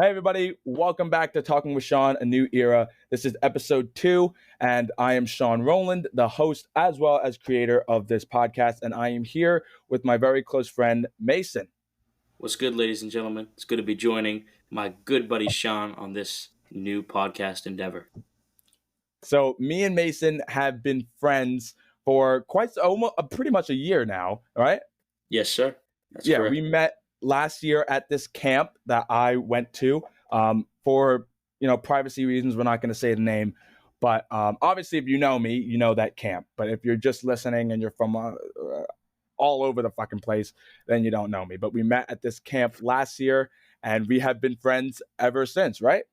Hey, everybody. Welcome back to Talking with Shawn, a new era. This is episode 2, and I am Shawn Rowland, the host as well as creator of this podcast, and I am here with my very close friend, Mason. What's good, ladies and gentlemen? It's good to be joining my good buddy Shawn on this new podcast endeavor. So, me and Mason have been friends for pretty much a year now, right? Yes, sir. That's correct. correct. We met last year at this camp that I went to for privacy reasons. We're not going to say the name, but obviously, if you know me, you know that camp. But if you're just listening and you're from all over the fucking place, then you don't know me. But we met at this camp last year, and we have been friends ever since, right?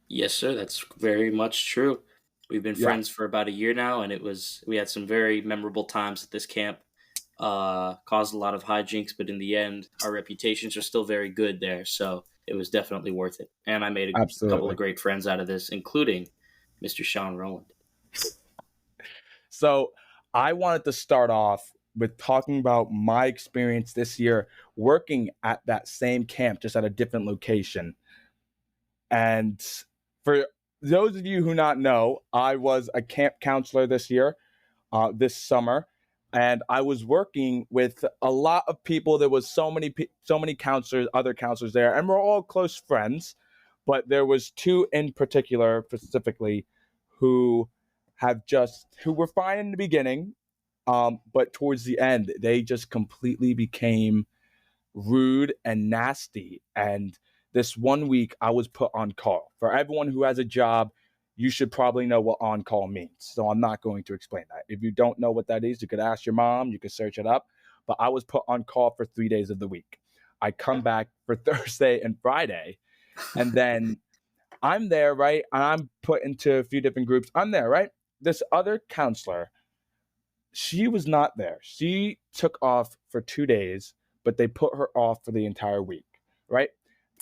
Yes, sir. That's very much true. We've been friends for about a year now, and we had some very memorable times at this camp. Caused a lot of hijinks, but in the end, our reputations are still very good there. So it was definitely worth it. And I made a couple of great friends out of this, including Mr. Shawn Rowland. So I wanted to start off with talking about my experience this year working at that same camp, just at a different location. And for those of you who not know, I was a camp counselor this year, this summer. And I was working with a lot of people. There was so many counselors, other counselors there, and we're all close friends. But there was two in particular, specifically, who were fine in the beginning, but towards the end, they just completely became rude and nasty. And this one week, I was put on call. For everyone who has a job, you should probably know what on-call means. So I'm not going to explain that. If you don't know what that is, you could ask your mom, you could search it up. But I was put on call for 3 days of the week. I come back for Thursday and Friday, and then I'm there, right? And I'm put into a few different groups. I'm there, right? This other counselor, she was not there. She took off for 2 days, but they put her off for the entire week, right?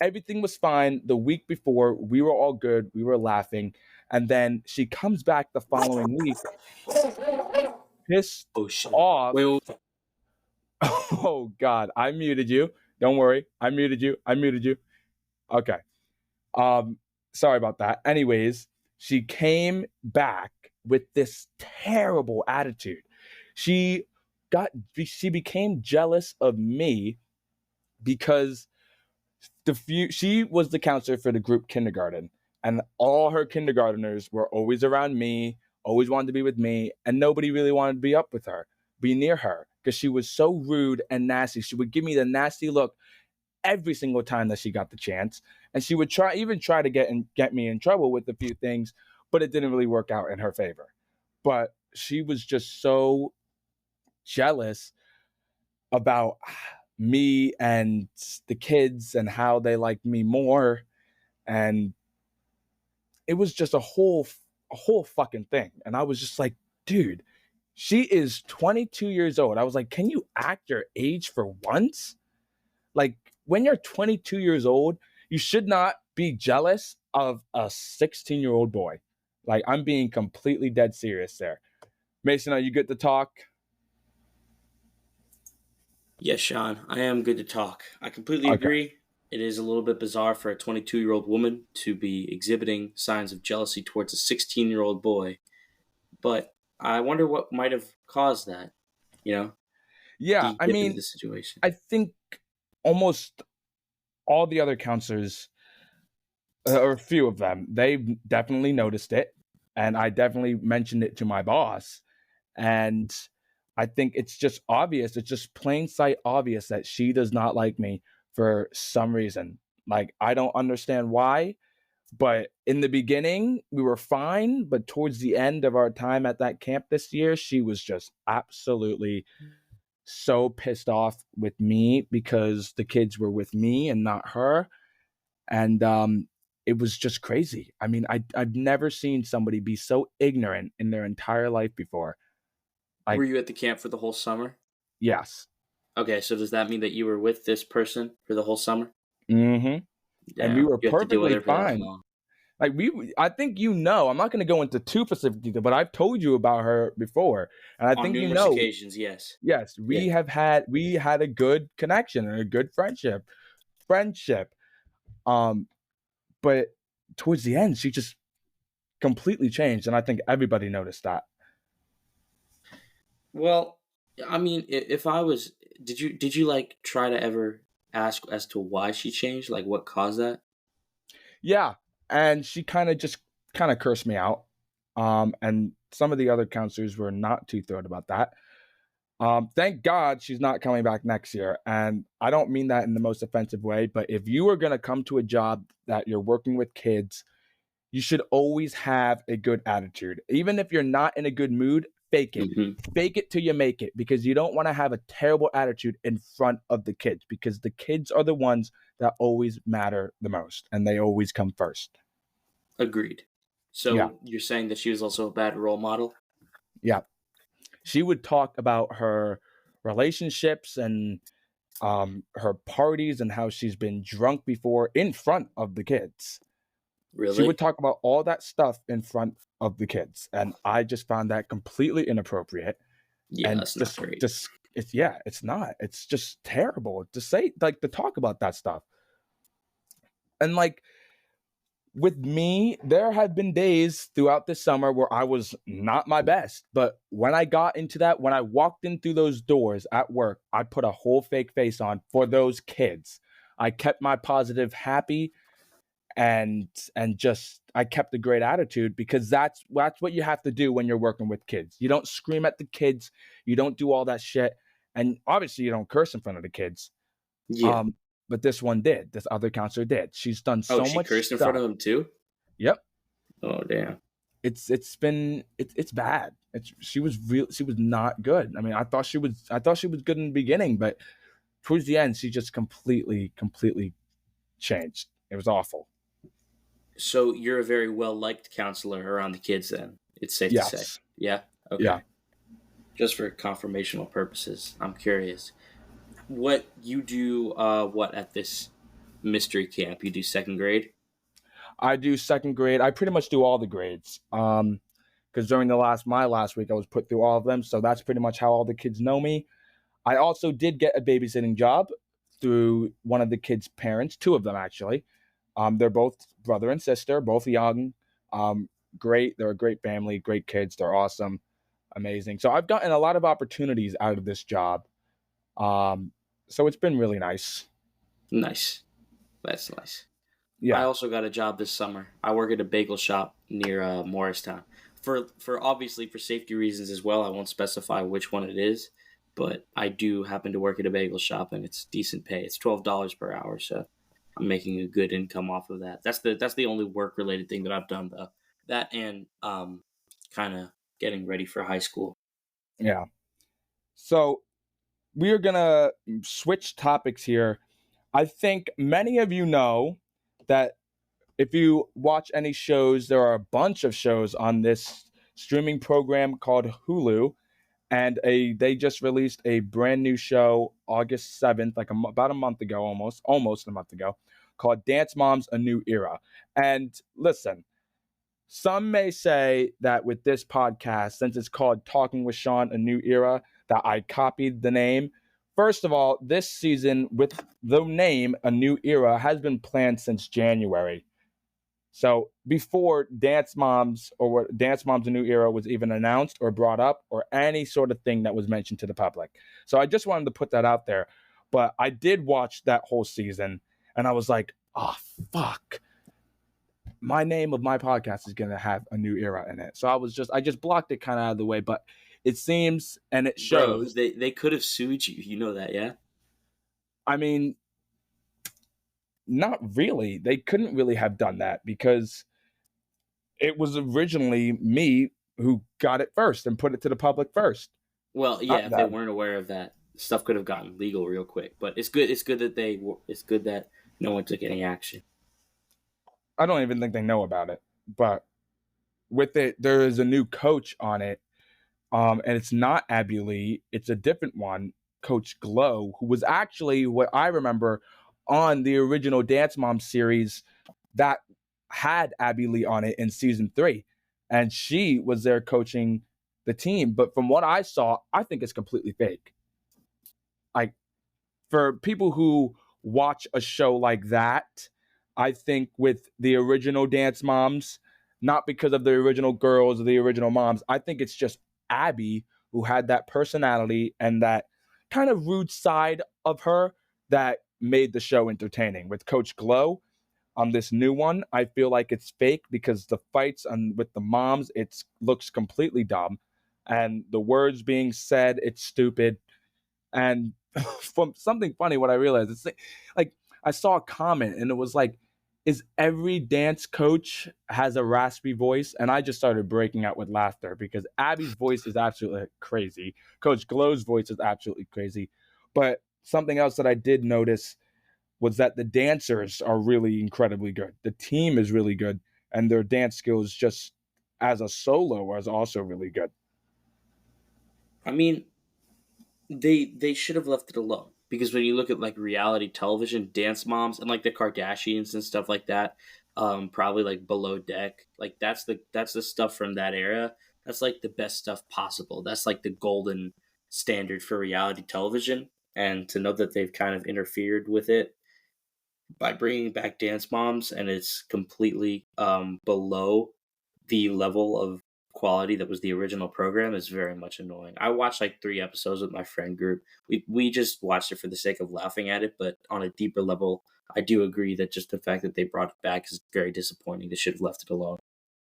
Everything was fine. The week before, we were all good. We were laughing. And then she comes back the following week, pissed off. Wait. Oh, God. I muted you. Don't worry. I muted you. Okay. Sorry about that. Anyways, she came back with this terrible attitude. She became jealous of me because she was the counselor for the group kindergarten, and all her kindergartners were always around me, always wanted to be with me, and nobody really wanted to be near her, because she was so rude and nasty. She would give me the nasty look every single time that she got the chance, and she would try to get me in trouble with a few things, but it didn't really work out in her favor. But she was just so jealous about me and the kids and how they liked me more, and it was just a whole fucking thing. And I was just like, dude, she is 22 years old. I was like, can you act your age for once? Like, when you're 22 years old, you should not be jealous of a 16-year-old boy. Like, I'm being completely dead serious there. Mason, are you good to talk? Yes, Shawn, I am good to talk. I completely agree. It is a little bit bizarre for a 22-year-old woman to be exhibiting signs of jealousy towards a 16-year-old boy. But I wonder what might have caused that, Yeah, I mean, the situation. I think almost all the other counselors, or a few of them, they definitely noticed it. And I definitely mentioned it to my boss. And I think it's just obvious. It's just plain sight obvious that she does not like me for some reason. Like, I don't understand why, but in the beginning we were fine. But towards the end of our time at that camp this year, she was just absolutely so pissed off with me because the kids were with me and not her. And it was just crazy. I mean, I've never seen somebody be so ignorant in their entire life before. Were you at the camp for the whole summer? Yes. Okay, so does that mean that you were with this person for the whole summer? Mm-hmm. Damn, and we were you have to deal with perfectly her for that fine. long. Like, I think I'm not going to go into too specific detail, but I've told you about her before, and I On think numerous occasions, yes. Yes, we had a good connection and a good friendship. But towards the end, she just completely changed, and I think everybody noticed that. Well, I mean, if I was, did you like try to ever ask as to why she changed? Like, what caused that? Yeah, and she kind of cursed me out. And some of the other counselors were not too thrilled about that. Thank God she's not coming back next year. And I don't mean that in the most offensive way, but if you are going to come to a job that you're working with kids, you should always have a good attitude. Even if you're not in a good mood, fake it. Hmm. Fake it till you make it, because you don't want to have a terrible attitude in front of the kids, because the kids are the ones that always matter the most and they always come first. Agreed. Yeah. So you're saying that she was also a bad role model? Yeah. She would talk about her relationships and her parties and how she's been drunk before in front of the kids. She would Really? talk about all that stuff in front of the kids, and I just found that completely inappropriate. Yeah, And that's not great. it's not. It's just terrible to say, like, to talk about that stuff. And like, with me, there have been days throughout the summer where I was not my best. But when I got into that, when I walked in through those doors at work, I put a whole fake face on for those kids. I kept my positive happy, and just I kept a great attitude, because that's what you have to do when you're working with kids. You don't scream at the kids, you don't do all that shit, and obviously you don't curse in front of the kids. Yeah. Um, but this one did. This other counselor did. She's done Oh, so she much cursed in front stuff. of him too? Yep. Oh, damn. It's bad. She was not good. I mean, I thought she was good in the beginning, but towards the end she just completely changed. It was awful. So you're a very well-liked counselor around the kids then, it's safe to say. Yes. Yeah? Yeah. Okay. Just for confirmational purposes, I'm curious. What you do, what at this mystery camp? You do second grade? I do second grade. I pretty much do all the grades. Because during my last week I was put through all of them, so that's pretty much how all the kids know me. I also did get a babysitting job through one of the kids' parents, two of them actually. They're both brother and sister, both young. Great. They're a great family, great kids. They're awesome, amazing. So I've gotten a lot of opportunities out of this job. So it's been really nice. Nice. That's nice. I Yeah. also got a job this summer. I work at a bagel shop near Morristown. For obviously for safety reasons as well, I won't specify which one it is, but I do happen to work at a bagel shop and it's decent pay. It's $12 per hour, so I'm making a good income off of that. That's the only work related thing that I've done though. That and kind of getting ready for high school. Yeah. So we are gonna switch topics here. I think many of you know that if you watch any shows, there are a bunch of shows on this streaming program called Hulu, and they just released a brand new show August 7th, like about a month ago, almost a month ago, called Dance Moms: A New Era. And listen, some may say that with this podcast, since it's called Talking with Shawn: A New Era, that I copied the name. First of all, this season with the name A New Era has been planned since January. So before Dance Moms: A New Era was even announced or brought up or any sort of thing that was mentioned to the public. So I just wanted to put that out there. But I did watch that whole season and I was like, oh, fuck. My name of my podcast is going to have a new era in it. So I just blocked it kind of out of the way, but it seems and it Bro, shows. they could have sued you. You know that, yeah? I mean, not really. They couldn't really have done that because it was originally me who got it first and put it to the public first, Well, yeah, not if they them. weren't aware of that, stuff could have gotten legal real quick. But it's good. It's good that no one took any action. I don't even think they know about it. But with it, there is a new coach on it, and it's not Abby Lee. It's a different one, Coach Glow, who was actually what I remember on the original Dance Mom series that had Abby Lee on it in season 3, and she was there coaching the team. But from what I saw, I think it's completely fake. Like, for people who watch a show like that, I think with the original Dance Moms, not because of the original girls or the original moms, I think it's just Abby who had that personality and that kind of rude side of her that made the show entertaining. With Coach Glow on this new one, I feel like it's fake because the fights with the moms, it looks completely dumb. And the words being said, it's stupid. And from something funny, what I realized, it's like I saw a comment and it was like, is every dance coach has a raspy voice? And I just started breaking out with laughter because Abby's voice is absolutely crazy. Coach Glow's voice is absolutely crazy. But something else that I did notice was that the dancers are really incredibly good. The team is really good, and their dance skills just as a solo was also really good. I mean, they should have left it alone because when you look at like reality television, Dance Moms and like the Kardashians and stuff like that, probably like Below Deck, like that's the stuff from that era. That's like the best stuff possible. That's like the golden standard for reality television. And to know that they've kind of interfered with it by bringing back Dance Moms and it's completely below the level of quality that was the original program is very much annoying. I watched like 3 episodes with my friend group. We just watched it for the sake of laughing at it, but on a deeper level, I do agree that just the fact that they brought it back is very disappointing. They should have left it alone.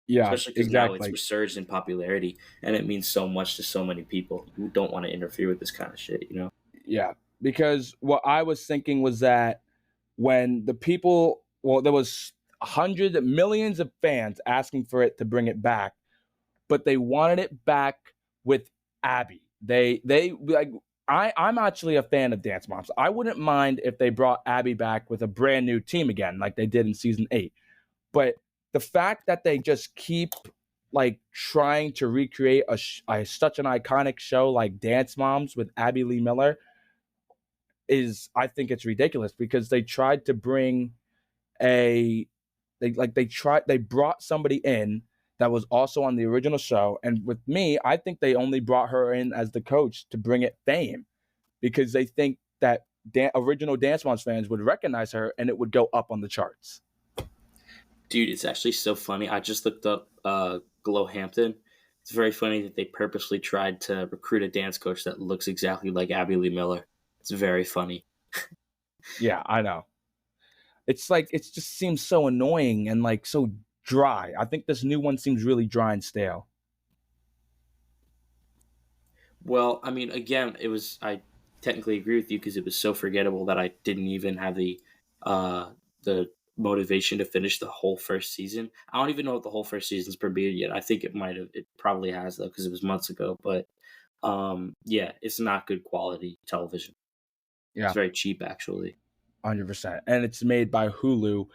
Yeah, Especially because now it's exactly. resurged in popularity and it means so much to so many people who don't want to interfere with this kind of shit, you know? Yeah, because what I was thinking was that when the people, well, there was hundreds, millions of fans asking for it to bring it back, but they wanted it back with Abby. They like I'm actually a fan of Dance Moms. I wouldn't mind if they brought Abby back with a brand new team again, like they did in season 8. But the fact that they just keep like trying to recreate such an iconic show like Dance Moms with Abby Lee Miller is, I think it's ridiculous because they tried to bring a they brought somebody in that was also on the original show, and with me I think they only brought her in as the coach to bring it fame because they think that original Dance Moms fans would recognize her and it would go up on the charts. Dude, it's actually so funny. I just looked up Glowhampton. It's very funny that they purposely tried to recruit a dance coach that looks exactly like Abby Lee Miller. It's very funny. Yeah, I know. It's like it just seems so annoying and like so dry. I think this new one seems really dry and stale. Well, I mean, again, I technically agree with you because it was so forgettable that I didn't even have the motivation to finish the whole first season. I don't even know if the whole first season's premiered yet. I think it probably has though because it was months ago. But yeah, it's not good quality television. It's Yeah, very cheap actually. 100%. And it's made by Hulu,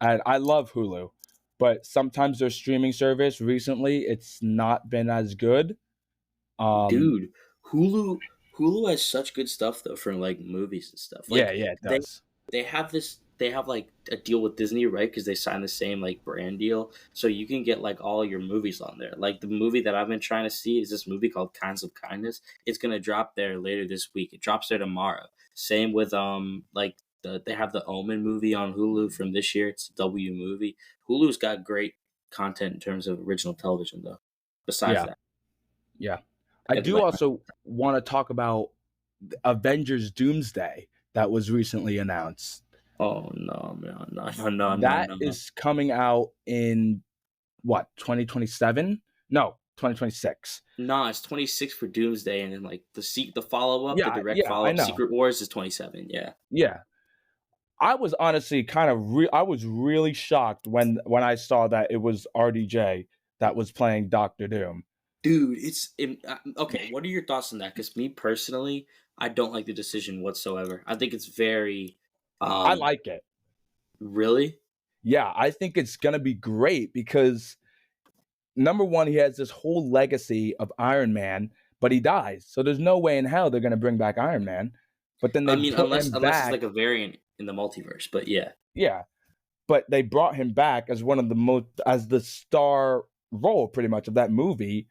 and I love Hulu, but sometimes their streaming service recently it's not been as good. Um, Dude, Hulu Hulu has such good stuff though for like movies and stuff. yeah, Like yeah, it they does. they have like a deal with Disney, right? Because they signed the same like brand deal, so you can get like all your movies on there. Like the movie that I've been trying to see is this movie called Kinds of Kindness. It's gonna drop there later this week. It drops there tomorrow. Same with like they have the Omen movie on Hulu from this year. It's a W movie. Hulu's got great content in terms of original television though. Besides Yeah, that, yeah. I I do do like. also want to talk about Avengers Doomsday that was recently announced. Oh no, no, no, no, no, no, That no. is coming out in what, 2027? No, 2026. Nah, it's 26 for Doomsday, and then like the follow up, the Yeah, direct yeah, follow I up, know. Secret Wars is 27. Yeah, Yeah. I was honestly kind of I was really shocked when I saw that it was RDJ that was playing Doctor Doom. dude, okay. What are your thoughts on that? Because me personally, I don't like the decision whatsoever. I think it's very, I um, like it. really. Yeah, I think it's gonna be great because number one, he has this whole legacy of Iron Man, but he dies. So there's no way in hell they're gonna bring back Iron Man. But then I they mean, put him unless it's back. like a variant in the multiverse, but yeah. Yeah. But they brought him back as one of the most as the star role pretty much of that movie.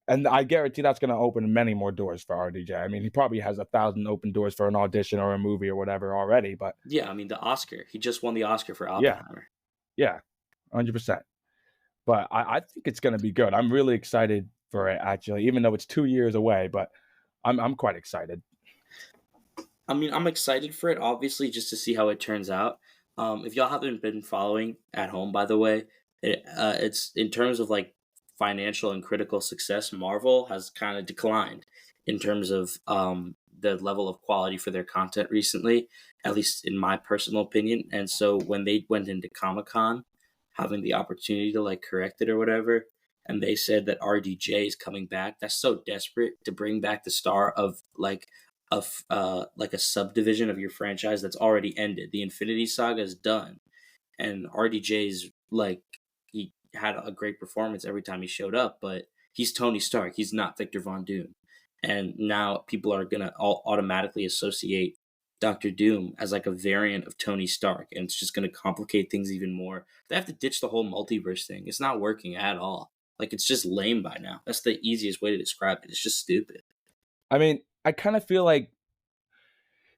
And I guarantee that's going to open many more doors for RDJ. I mean, he probably has 1,000 open doors for an audition or a movie or whatever already. But Yeah, I mean the Oscar. He just won the Oscar for yeah, Oppenheimer. yeah, 100%. But I think it's going to be good. I'm really excited for it, actually, even though it's 2 years away. But I'm quite excited. I mean, I'm excited for it, obviously, just to see how it turns out. If y'all haven't been following at home, by the way, it's in terms of like financial and critical success. Marvel has kind of declined in terms of the level of quality for their content recently, at least in my personal opinion. And so when they went into Comic Con, having the opportunity to like correct it or whatever, and they said that RDJ is coming back, that's so desperate to bring back the star of like a subdivision of your franchise that's already ended. The Infinity Saga is done, and RDJ's like he had a great performance every time he showed up, but he's Tony Stark. He's not Victor Von Doom, and now people are gonna automatically associate Doctor Doom as like a variant of Tony Stark, and it's just gonna complicate things even more. They have to ditch the whole multiverse thing. It's not working at all. Like it's just lame by now. That's the easiest way to describe it. It's just stupid. I mean, I kind of feel like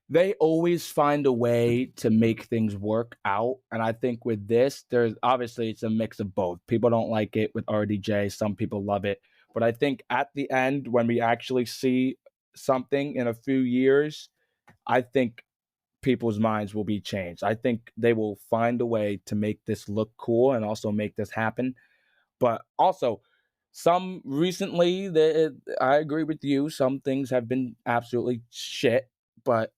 they always find a way to make things work out. And I think with this, there's obviously it's a mix of both. People don't like it with RDJ, some people love it. But I think at the end, when we actually see something in a few years, I think people's minds will be changed. I think they will find a way to make this look cool and also make this happen. But also, some recently, I agree with you. Some things have been absolutely shit, but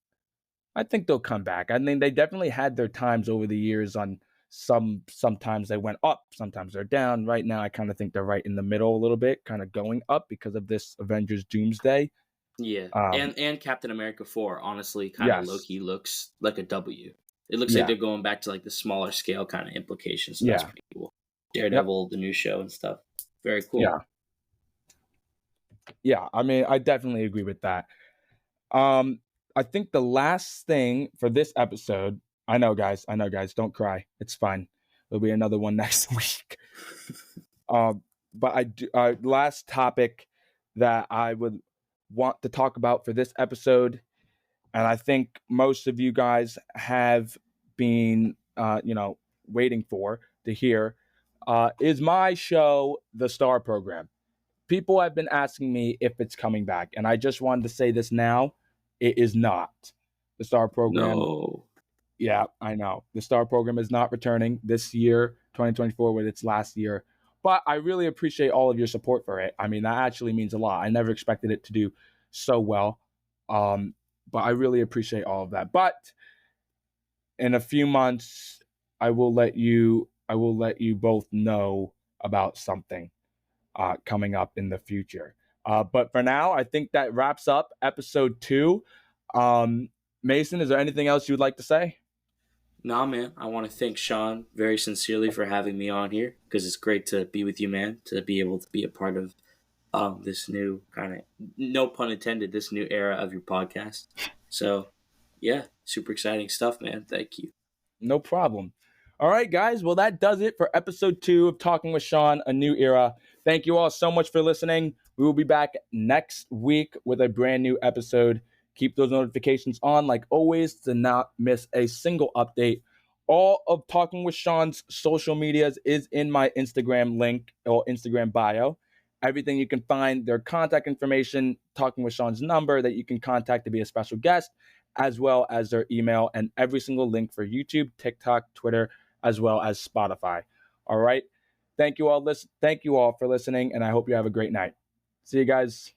I think they'll come back. I mean, they definitely had their times over the years on sometimes they went up, sometimes they're down. Right now, I kind of think they're right in the middle a little bit, kind of going up because of this Avengers Doomsday. Yeah, Um, and Captain America 4 honestly kind of low yes. key looks like a W. It looks like Yeah. they're going back to like the smaller scale kind of implications, so that's Yeah. pretty cool. Yep. Daredevil, the new show and stuff, very cool. Yeah. Yeah. I mean, I definitely agree with that. Um, I think the last thing for this episode, I know, guys, don't cry. It's fine. There'll be another one next week. But I do, last topic that I would want to talk about for this episode, and I think most of you guys have been, waiting for to hear, is my show, The Star Program. People have been asking me if it's coming back, and I just wanted to say this now. It is not. The Star Program, No, yeah, I know. The Star Program is not returning this year, 2024, with its last year. But I really appreciate all of your support for it. I mean, that actually means a lot. I never expected it to do so well. Um, but I really appreciate all of that. But in a few months, I will let you both know about something coming up in the future. But for now, I think that wraps up episode 2. Mason, is there anything else you would like to say? nah, man. I want to thank Shawn very sincerely for having me on here because it's great to be with you, man. To be able to be a part of this new kind of, no pun intended, this new era of your podcast. So, yeah, super exciting stuff, man. Thank you. No problem. All right, guys. Well, that does it for episode 2 of Talking with Shawn, A New Era. Thank you all so much for listening. We will be back next week with a brand new episode. Keep those notifications on, like always, to not miss a single update. All of Talking with Shawn's social medias is in my Instagram link or Instagram bio. Everything you can find, their contact information, Talking with Shawn's number that you can contact to be a special guest, as well as their email and every single link for YouTube, TikTok, Twitter, as well as Spotify. All right. Thank you all for listening, and I hope you have a great night. See you guys.